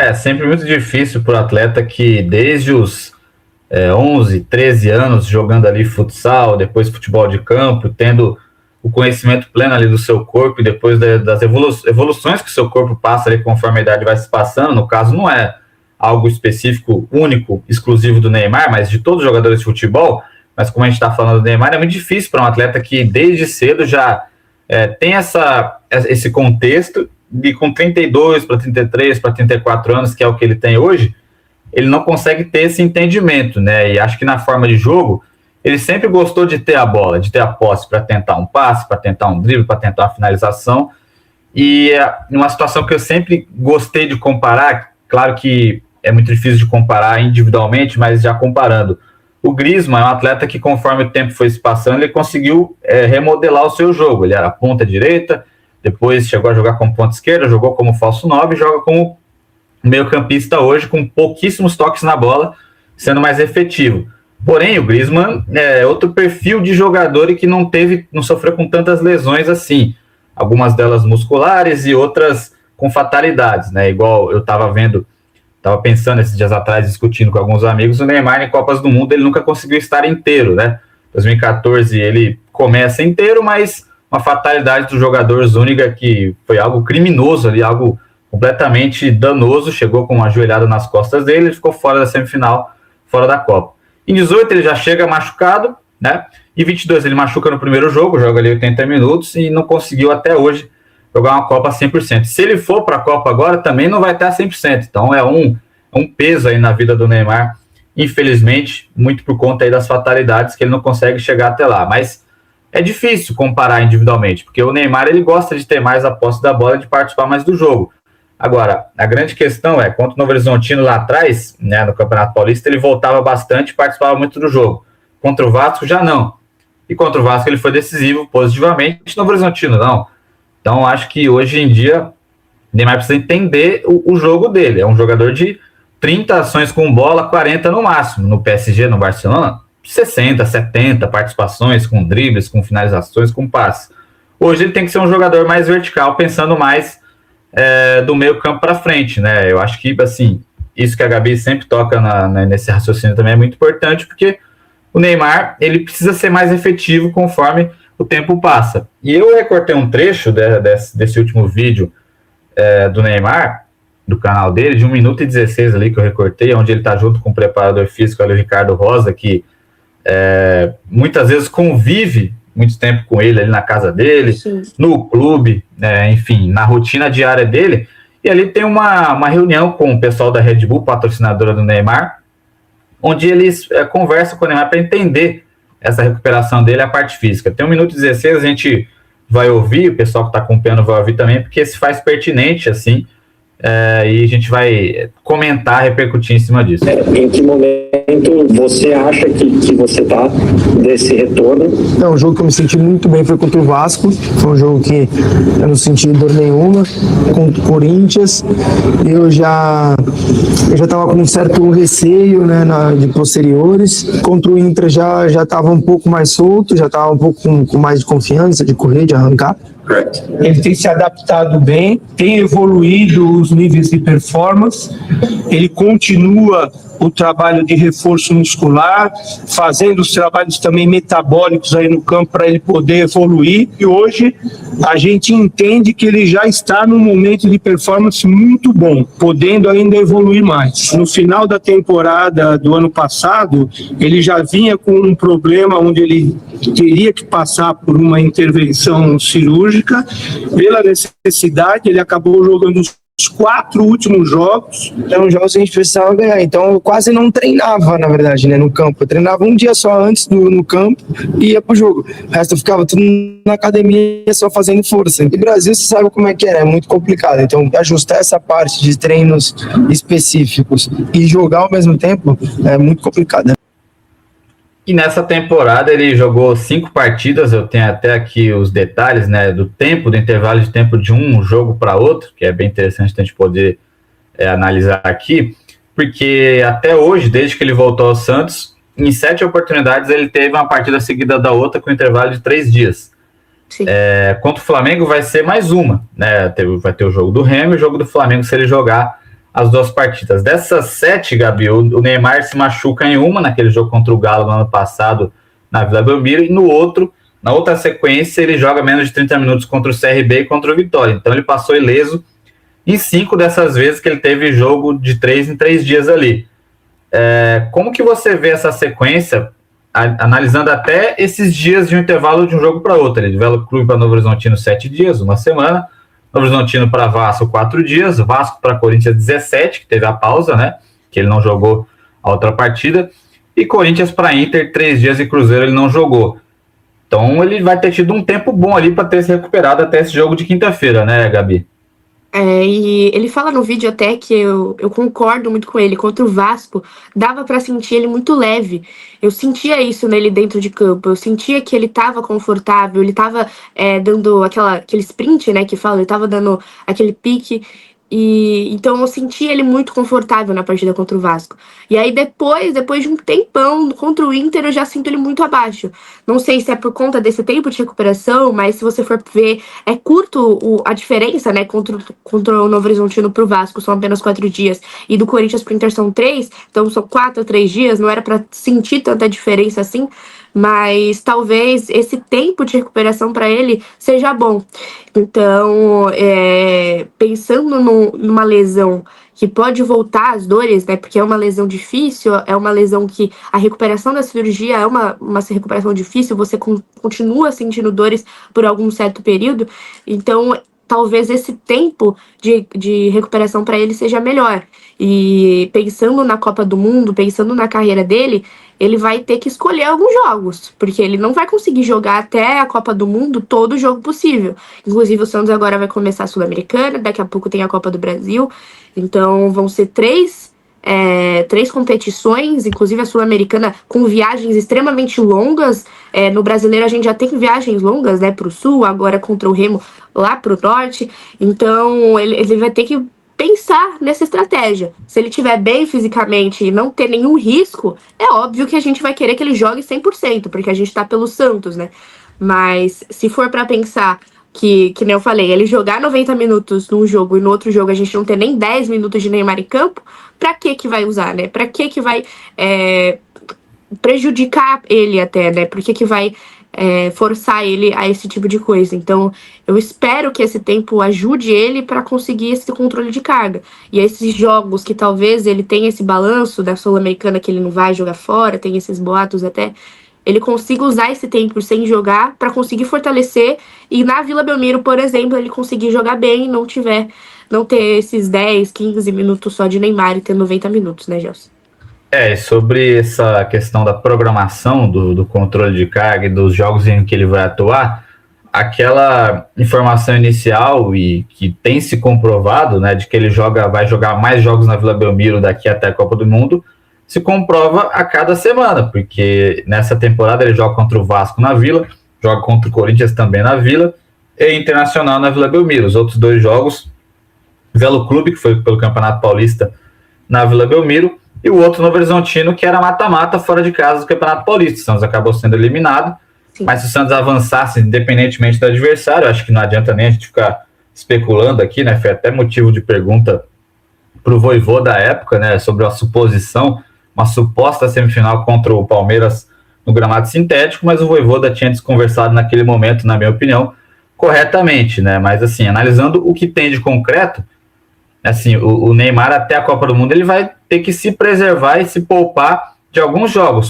É sempre muito difícil para o atleta que desde os 11, 13 anos jogando ali futsal, depois futebol de campo, tendo o conhecimento pleno ali do seu corpo e depois das evoluções que o seu corpo passa ali conforme a idade vai se passando, no caso não é algo específico, único, exclusivo do Neymar, mas de todos os jogadores de futebol, mas como a gente está falando do Neymar, é muito difícil para um atleta que desde cedo já tem esse contexto de com 32 para 33, para 34 anos, que é o que ele tem hoje, ele não consegue ter esse entendimento, né? E acho que na forma de jogo, ele sempre gostou de ter a bola, de ter a posse para tentar um passe, para tentar um drible, para tentar uma finalização. E uma situação que eu sempre gostei de comparar, claro que é muito difícil de comparar individualmente, mas já comparando. O Griezmann é um atleta que, conforme o tempo foi se passando, ele conseguiu remodelar o seu jogo. Ele era ponta direita, depois chegou a jogar como ponta esquerda, jogou como falso 9 e joga como meio-campista hoje, com pouquíssimos toques na bola, sendo mais efetivo. Porém, o Griezmann é outro perfil de jogador e que não sofreu com tantas lesões assim. Algumas delas musculares e outras com fatalidades, né? Igual eu estava pensando esses dias atrás, discutindo com alguns amigos, o Neymar em Copas do Mundo ele nunca conseguiu estar inteiro, né? 2014 ele começa inteiro, mas uma fatalidade do jogador Zúñiga que foi algo criminoso ali, algo completamente danoso, chegou com uma joelhada nas costas dele e ficou fora da semifinal, fora da Copa. Em 18 ele já chega machucado, né? Em 22 ele machuca no primeiro jogo, joga ali 80 minutos e não conseguiu até hoje jogar uma Copa 100%. Se ele for para a Copa agora, também não vai estar 100%. Então é um peso aí na vida do Neymar, infelizmente, muito por conta aí das fatalidades que ele não consegue chegar até lá. Mas é difícil comparar individualmente, porque o Neymar ele gosta de ter mais a posse da bola e de participar mais do jogo. Agora, a grande questão é, contra o Novo Horizontino lá atrás, né, no Campeonato Paulista, ele voltava bastante e participava muito do jogo. Contra o Vasco, já não. E contra o Vasco ele foi decisivo positivamente, no Novo Horizontino não. Então, acho que hoje em dia, o Neymar precisa entender o jogo dele. É um jogador de 30 ações com bola, 40 no máximo. No PSG, no Barcelona, 60, 70 participações com dribles, com finalizações, com passes. Hoje ele tem que ser um jogador mais vertical, pensando mais do meio campo para frente, né? Eu acho que, assim, isso que a Gabi sempre toca nesse raciocínio também é muito importante, porque o Neymar, ele precisa ser mais efetivo conforme o tempo passa. E eu recortei um trecho desse último vídeo do Neymar, do canal dele, de 1 minuto e 16 ali que eu recortei, onde ele está junto com o preparador físico ali, o Ricardo Rosa, que muitas vezes convive muito tempo com ele ali na casa dele, sim, no clube, enfim, na rotina diária dele, e ali tem uma reunião com o pessoal da Red Bull, patrocinadora do Neymar, onde eles conversam com o Neymar para entender essa recuperação dele, a parte física. Tem 1 minuto e 16, a gente vai ouvir, o pessoal que está acompanhando vai ouvir também, porque se faz pertinente, assim, e a gente vai comentar, repercutir em cima disso. Em que momento você acha que você está desse retorno? Um jogo que eu me senti muito bem foi contra o Vasco. Foi um jogo que eu não senti dor nenhuma. Contra o Corinthians, eu já estava com um certo receio, né, de posteriores. Contra o Inter já estava um pouco mais solto, já estava um pouco com mais de confiança, de correr, de arrancar. Ele tem se adaptado bem, tem evoluído os níveis de performance, ele continua o trabalho de reforço muscular, fazendo os trabalhos também metabólicos aí no campo para ele poder evoluir, e hoje a gente entende que ele já está num momento de performance muito bom, podendo ainda evoluir mais. No final da temporada do ano passado, ele já vinha com um problema onde ele teria que passar por uma intervenção cirúrgica. Pela necessidade, ele acabou jogando os 4 últimos jogos. Eram jogos que a gente precisava ganhar, então eu quase não treinava, na verdade, né, no campo. Eu treinava um dia só antes no campo e ia pro jogo. O resto eu ficava tudo na academia só fazendo força. E Brasil, você sabe como é que é muito complicado. Então, ajustar essa parte de treinos específicos e jogar ao mesmo tempo é muito complicado. E nessa temporada ele jogou 5 partidas, eu tenho até aqui os detalhes, né, do intervalo de tempo de um jogo para outro, que é bem interessante a gente poder analisar aqui, porque até hoje, desde que ele voltou ao Santos, em 7 oportunidades ele teve uma partida seguida da outra com intervalo de 3 dias. Contra o Flamengo vai ser mais uma, né? Vai ter o jogo do Remo e o jogo do Flamengo se ele jogar as 2 partidas. Dessas 7, Gabi, o Neymar se machuca em uma, naquele jogo contra o Galo no ano passado, na Vila Belmiro, e na outra sequência, ele joga menos de 30 minutos contra o CRB e contra o Vitória. Então ele passou ileso em 5 dessas vezes que ele teve jogo de 3 em 3 dias ali. Como que você vê essa sequência, analisando até esses dias de um intervalo de um jogo para outro? Ele Velo Clube para Novo Horizontino 7 dias, uma semana, Novo Horizontino para Vasco 4 dias, Vasco para Corinthians 17, que teve a pausa, né, que ele não jogou a outra partida, e Corinthians para Inter 3 dias e Cruzeiro ele não jogou. Então ele vai ter tido um tempo bom ali para ter se recuperado até esse jogo de quinta-feira, né, Gabi? E ele fala no vídeo até que eu concordo muito com ele. Contra o Vasco, dava pra sentir ele muito leve. Eu sentia isso nele dentro de campo. Eu sentia que ele tava confortável, ele tava dando aquele sprint, né, que fala, ele tava dando aquele pique. E então eu senti ele muito confortável na partida contra o Vasco. E aí depois de um tempão contra o Inter, eu já sinto ele muito abaixo. Não sei se é por conta desse tempo de recuperação, mas se você for ver, é curto a diferença, né, contra o Novo Horizontino pro Vasco, são apenas 4 dias, e do Corinthians pro Inter são 3, então são 4 ou 3 dias, não era para sentir tanta diferença assim, mas talvez esse tempo de recuperação para ele seja bom. Então, pensando numa lesão que pode voltar às dores, né? Porque é uma lesão difícil, é uma lesão que a recuperação da cirurgia é uma recuperação difícil, você continua sentindo dores por algum certo período. Então, talvez esse tempo de recuperação para ele seja melhor. E pensando na Copa do Mundo, pensando na carreira dele, ele vai ter que escolher alguns jogos, porque ele não vai conseguir jogar até a Copa do Mundo todo o jogo possível. Inclusive o Santos agora vai começar a Sul-Americana, daqui a pouco tem a Copa do Brasil, então vão ser 3 competições, inclusive a Sul-Americana com viagens extremamente longas. No Brasileiro a gente já tem viagens longas, né, para o Sul, agora contra o Remo lá para o Norte, então ele vai ter que pensar nessa estratégia. Se ele estiver bem fisicamente e não ter nenhum risco, é óbvio que a gente vai querer que ele jogue 100%, porque a gente tá pelo Santos, né? Mas se for para pensar que nem eu falei, ele jogar 90 minutos num jogo e no outro jogo a gente não ter nem 10 minutos de Neymar em campo, pra que vai usar, né? Pra que vai prejudicar ele até, né? Por que vai forçar ele a esse tipo de coisa? Então, eu espero que esse tempo ajude ele para conseguir esse controle de carga. E esses jogos que talvez ele tenha esse balanço da Sul-Americana que ele não vai jogar fora, tem esses boatos até, ele consiga usar esse tempo sem jogar para conseguir fortalecer e na Vila Belmiro, por exemplo, ele conseguir jogar bem e não ter esses 10, 15 minutos só de Neymar e ter 90 minutos, né, Gelson? Sobre essa questão da programação do controle de carga e dos jogos em que ele vai atuar, aquela informação inicial e que tem se comprovado, né, de que ele vai jogar mais jogos na Vila Belmiro daqui até a Copa do Mundo, se comprova a cada semana, porque nessa temporada ele joga contra o Vasco na Vila, joga contra o Corinthians também na Vila, e Internacional na Vila Belmiro. Os outros 2 jogos, Velo Clube, que foi pelo Campeonato Paulista na Vila Belmiro, e o outro Novo Horizontino, que era mata-mata fora de casa do Campeonato Paulista. O Santos acabou sendo eliminado. Sim. Mas se o Santos avançasse, independentemente do adversário, acho que não adianta nem a gente ficar especulando aqui, né? Foi até motivo de pergunta para o Vojvoda da época, né? Sobre a suposição, uma suposta semifinal contra o Palmeiras no gramado sintético, mas o Vojvoda tinha desconversado naquele momento, na minha opinião, corretamente, né? Mas assim, analisando o que tem de concreto, assim, o Neymar até a Copa do Mundo ele vai ter que se preservar e se poupar de alguns jogos.